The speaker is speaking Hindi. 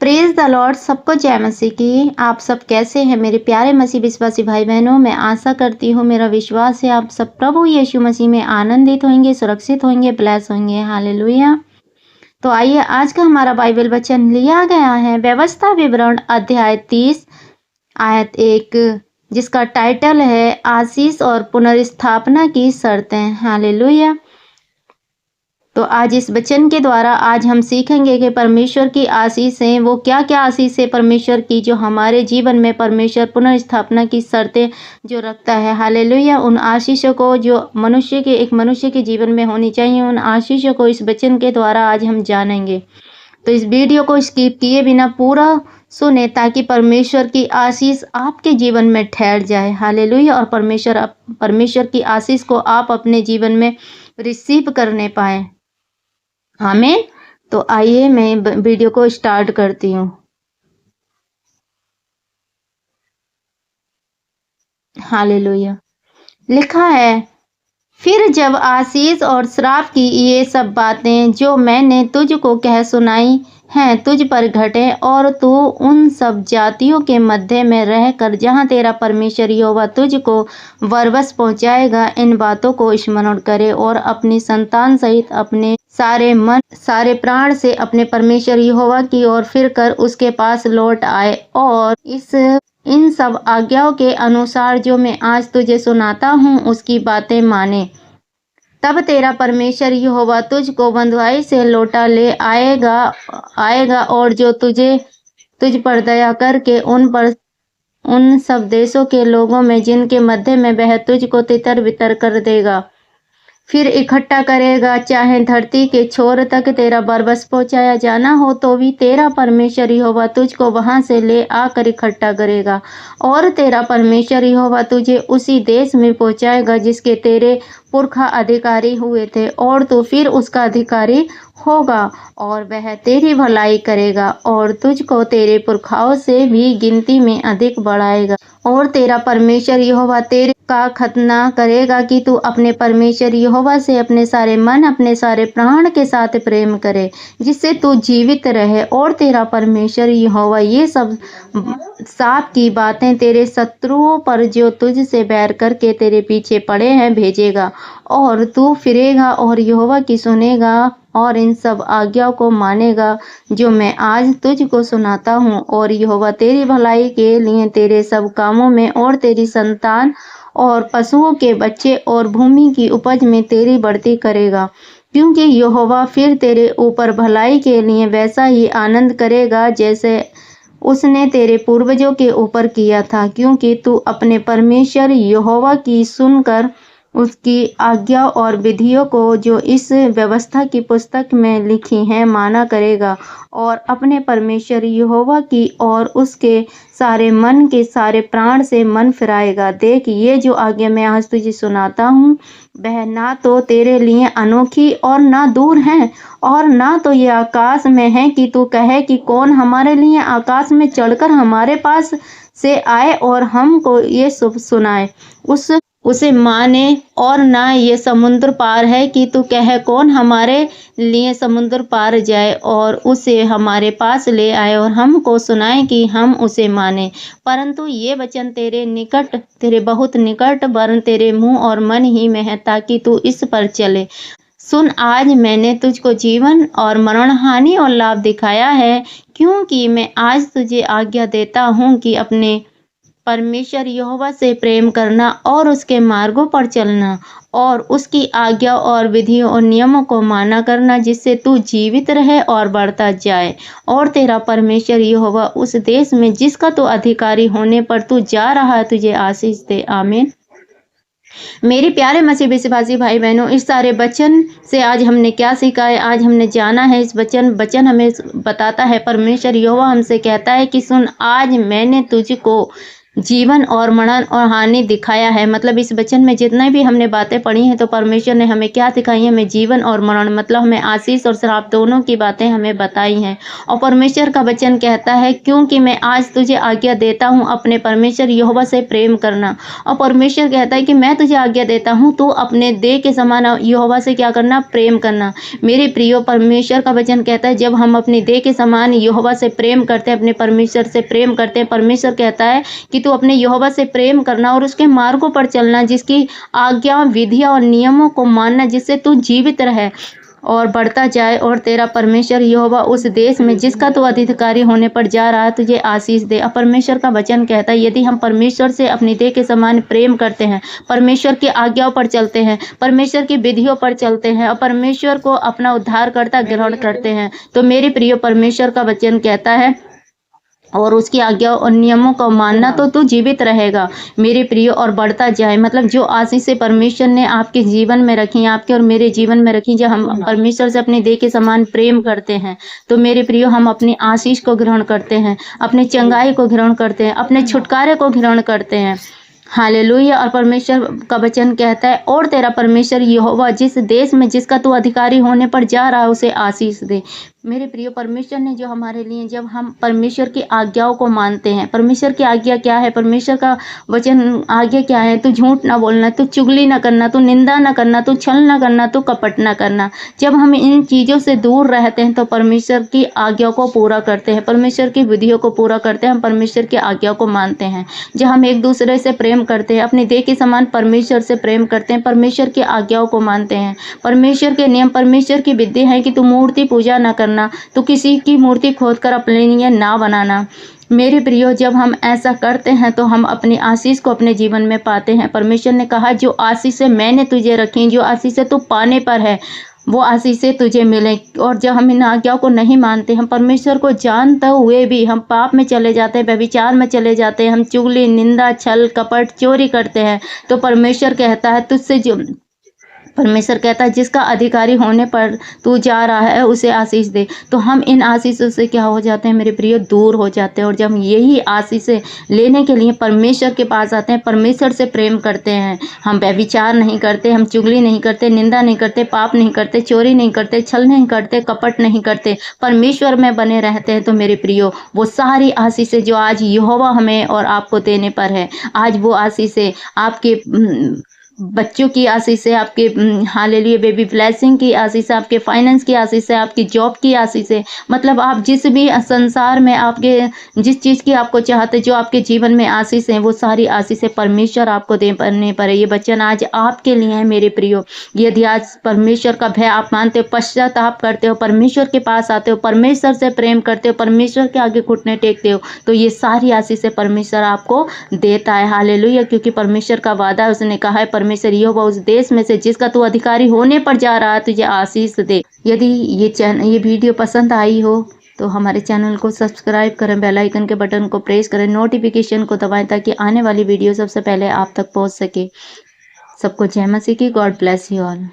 Praise the Lord. सबको जय मसीह की। आप सब कैसे हैं मेरे प्यारे मसीह विश्वासी भाई बहनों। मैं आशा करती हूँ, मेरा विश्वास है आप सब प्रभु यीशु मसीह में आनंदित होंगे, सुरक्षित होंगे, ब्लेस होंगे। हालेलुया। तो आइए, आज का हमारा बाइबल वचन लिया गया है व्यवस्था विवरण अध्याय 30 आयत 1, जिसका टाइटल है आशीष और पुनर्स्थापना की शर्तें। हालेलुया। तो आज इस वचन के द्वारा आज हम सीखेंगे कि परमेश्वर की आशीषें, वो क्या क्या आशीष है परमेश्वर की, जो हमारे जीवन में परमेश्वर पुनर्स्थापना की शर्तें जो रखता है। हालेलुया। उन आशीषों को जो एक मनुष्य के जीवन में होनी चाहिए, उन आशीषों को इस वचन के द्वारा आज हम जानेंगे। तो इस वीडियो को स्किप किए बिना पूरा सुने, ताकि परमेश्वर की आशीष आपके जीवन में ठहर जाए। हालेलुया। और परमेश्वर की आशीष को आप अपने जीवन में रिसीव करने पाए। आमीन। तो आइए, मैं वीडियो को स्टार्ट करती हूँ। हालेलुया। लिखा है, फिर जब आशीष और श्राप की ये सब बातें जो मैंने तुझको कह सुनाई हैं तुझ पर घटे, और तू उन सब जातियों के मध्य में रहकर जहाँ तेरा परमेश्वर यहोवा तुझको वरवश पहुँचाएगा, इन बातों को स्मरण करे और अपनी संतान सहित अपने सारे मन सारे प्राण से अपने परमेश्वर यहोवा की ओर फिर कर उसके पास लौट आए, और इन सब आज्ञाओं के अनुसार जो मैं आज तुझे सुनाता हूँ उसकी बातें माने। तब तेरा परमेश्वर यहोवा तुझको बंधुआई से लौटा ले आएगा और जो तुझ पर दया करके उन सब देशों के लोगों में जिनके मध्य में वह तुझको तितर बितर कर देगा, फिर इकट्ठा करेगा। चाहे धरती के छोर तक तेरा बरबस पहुंचाया जाना हो, तो भी तेरा परमेश्वर यहोवा तुझको वहां से ले आकर इकट्ठा करेगा, और तेरा परमेश्वर यहोवा तुझे उसी देश में पहुंचाएगा जिसके तेरे पुरखा अधिकारी हुए थे, और तू फिर उसका अधिकारी होगा, और वह तेरी भलाई करेगा और तुझको तेरे पुरखाओं से भी गिनती में अधिक बढ़ाएगा। और तेरा परमेश्वर यहोवा तेरे का खतना करेगा कि तू अपने परमेश्वर यहोवा से अपने सारे मन, अपने सारे प्राण के साथ प्रेम करे, जिससे तू जीवित रहे। और तेरा परमेश्वर यहोवा ये सब साप की बातें तेरे शत्रुओं पर जो तुझ से बैर करके तेरे पीछे पड़े हैं भेजेगा, और तू फिरेगा और यहोवा की सुनेगा और इन सब आज्ञाओं को मानेगा जो मैं आज तुझको सुनाता हूँ। और यहोवा तेरी भलाई के लिए तेरे सब कामों में और तेरी संतान और पशुओं के बच्चे और भूमि की उपज में तेरी बढ़ती करेगा, क्योंकि यहोवा फिर तेरे ऊपर भलाई के लिए वैसा ही आनंद करेगा जैसे उसने तेरे पूर्वजों के ऊपर किया था, क्योंकि तू अपने परमेश्वर यहोवा की सुनकर उसकी आज्ञा और विधियों को जो इस व्यवस्था की पुस्तक में लिखी हैं माना करेगा, और अपने परमेश्वर यहोवा की और उसके सारे मन के सारे प्राण से मन फिराएगा। देख, ये जो आज्ञा मैं आज तुझे सुनाता हूँ, वह ना तो तेरे लिए अनोखी और ना दूर है, और ना तो ये आकाश में है कि तू कहे कि कौन हमारे लिए आकाश में चढ़कर हमारे पास से आए और हमको ये सुनाए, उसे माने। और ना ये समुद्र पार है कि तू कहे कौन हमारे लिए समुद्र पार जाए और उसे हमारे पास ले आए और हमको सुनाए कि हम उसे माने। परंतु ये वचन तेरे बहुत निकट वरन तेरे मुंह और मन ही में है, ताकि तू इस पर चले। सुन, आज मैंने तुझको जीवन और मरण, हानि और लाभ दिखाया है, क्योंकि मैं आज तुझे आज्ञा देता हूँ कि अपने परमेश्वर यहोवा से प्रेम करना और उसके मार्गों पर चलना और उसकी आज्ञा और विधियों और नियमों को माना करना, जिससे तू जीवित रहे और बढ़ता जाए। और तेरा परमेश्वर यहोवा उस देश में जिसका तू अधिकारी होने पर तू जा रहा है तुझे आशीष दे। आमीन। मेरे प्यारे मसीह विश्वासी भाई बहनों, इस सारे वचन से आज हमने क्या सीखा है, आज हमने जाना है। इस वचन हमें बताता है, परमेश्वर यहोवा हमसे कहता है कि सुन, आज मैंने तुझको जीवन और मरण और हानि दिखाया है। मतलब इस वचन में जितने भी हमने बातें पढ़ी हैं तो परमेश्वर ने हमें क्या दिखाई है, हमें जीवन और मरण मतलब हमें आशीष और श्राप दोनों की बातें हमें बताई हैं। और परमेश्वर का वचन कहता है क्योंकि मैं आज तुझे आज्ञा देता हूँ अपने परमेश्वर यहोवा से प्रेम करना। और परमेश्वर कहता है कि मैं तुझे आज्ञा देता हूँ तो अपने देह के समान यहोवा से क्या करना, प्रेम करना। मेरे प्रियो, परमेश्वर का वचन कहता है जब हम अपने देह के समान यहोवा से प्रेम करते हैं, अपने परमेश्वर से प्रेम करते हैं, परमेश्वर कहता है कि तू अपने यहोवा से प्रेम करना और उसके मार्गों पर चलना, जिसकी आज्ञा, विधियां और नियमों को मानना, जिससे तू जीवित रहे और बढ़ता जाए और तेरा परमेश्वर यहोवा उस देश में जिसका तू अधिकारी होने पर जा रहा है तुझे आशीष दे। और परमेश्वर का वचन कहता है यदि हम परमेश्वर से अपनी देह के समान प्रेम करते हैं, परमेश्वर की आज्ञाओं पर चलते हैं, परमेश्वर की विधियों पर चलते हैं और परमेश्वर को अपना उद्धारकर्ता ग्रहण करते हैं, तो मेरे प्रिय, परमेश्वर का वचन कहता है और उसकी आज्ञा और नियमों को मानना तो तू जीवित रहेगा मेरे प्रिय और बढ़ता जाए। मतलब जो आशीष परमेश्वर ने आपके जीवन में रखी, आपके और मेरे जीवन में रखी, जब हम परमेश्वर से अपने देह के समान प्रेम करते हैं तो मेरे प्रिय हम अपनी आशीष को ग्रहण करते हैं, अपने चंगाई को ग्रहण करते हैं, अपने छुटकारे को ग्रहण करते हैं। हालेलुया। और परमेश्वर का वचन कहता है और तेरा परमेश्वर यहोवा जिस देश में जिसका तू अधिकारी होने पर जा रहा है उसे आशीष दे। मेरे प्रिय, परमेश्वर ने जो हमारे लिए, जब हम परमेश्वर की आज्ञाओं को मानते हैं, परमेश्वर की आज्ञा क्या है, परमेश्वर का वचन आज्ञा क्या है, तू झूठ ना बोलना, तू चुगली ना करना, तू निंदा ना करना, तू छल ना करना, तू कपट ना करना। जब हम इन चीज़ों से दूर रहते हैं तो परमेश्वर की आज्ञा को पूरा करते हैं, परमेश्वर की विधियों को पूरा करते हैं, हम परमेश्वर की आज्ञा को मानते हैं। जब हम एक दूसरे से प्रेम करते हैं, अपने देह के समान परमेश्वर से प्रेम करते हैं, परमेश्वर की आज्ञाओं को मानते हैं, परमेश्वर के नियम, परमेश्वर की विधि है कि तू मूर्ति पूजा ना करना, तो किसी की मूर्ति खोदकर अपने लिए ना बनाना। मेरे प्रियो, जब हम ऐसा करते हैं तो हम अपनी आशीष को अपने जीवन में पाते हैं। परमेश्वर ने कहा जो आशीषें मैंने तुझे रखी, जो आशीषें तू पाने पर है वो आशीषें तुझे मिले। और जब हम इन आज्ञाओं को नहीं मानते, हम परमेश्वर को जानते हुए भी हम पाप में चले जाते हैं, व्यभिचार में चले जाते हैं, हम चुगली, निंदा, छल, कपट, चोरी करते हैं, तो परमेश्वर कहता है तुझसे जो परमेश्वर कहता है जिसका अधिकारी होने पर तू जा रहा है उसे आशीष दे। तो हम इन आशीषों से क्या हो जाते हैं मेरे प्रिय, दूर हो जाते हैं। और जब हम यही आशीषें लेने के लिए परमेश्वर के पास आते हैं, परमेश्वर से प्रेम करते हैं, हम व्यभिचार नहीं करते, हम चुगली नहीं करते, निंदा नहीं करते, पाप नहीं करते, चोरी नहीं करते, छल नहीं करते, कपट नहीं करते, परमेश्वर में बने रहते हैं, तो मेरे प्रियो वो सारी आशीषें जो आज यहोवा हमें और आपको देने पर है, आज वो आशीषें आपके बच्चों की आशीष है, आपके हालेलुया बेबी ब्लेसिंग की आशीष है, आपके फाइनेंस की आशीष है, आपकी जॉब की आशीष है। मतलब आप जिस भी संसार में आपके जिस चीज़ की आपको चाहते, जो आपके जीवन में आशीष है, वो सारी आशीषें परमेश्वर आपको देने पर है। ये वचन आज आपके लिए है मेरे प्रियो। यदि आज परमेश्वर का भय आप मानते हो, पश्चाताप करते हो, परमेश्वर के पास आते हो, परमेश्वर से प्रेम करते हो, परमेश्वर के आगे घुटने टेकते हो, तो ये सारी आशीषें परमेश्वर आपको देता है। हालेलुया। क्योंकि परमेश्वर का वादा है, उसने कहा है परमेश्वर यहोवा उस देश में से जिसका तू अधिकारी होने पर जा रहा है तुझे आशीष दे। यदि ये वीडियो पसंद आई हो तो हमारे चैनल को सब्सक्राइब करें, बेल आइकन के बटन को प्रेस करें, नोटिफिकेशन को दबाएं ताकि आने वाली वीडियो सबसे पहले आप तक पहुंच सके। सबको जय मसीह की। God bless you all.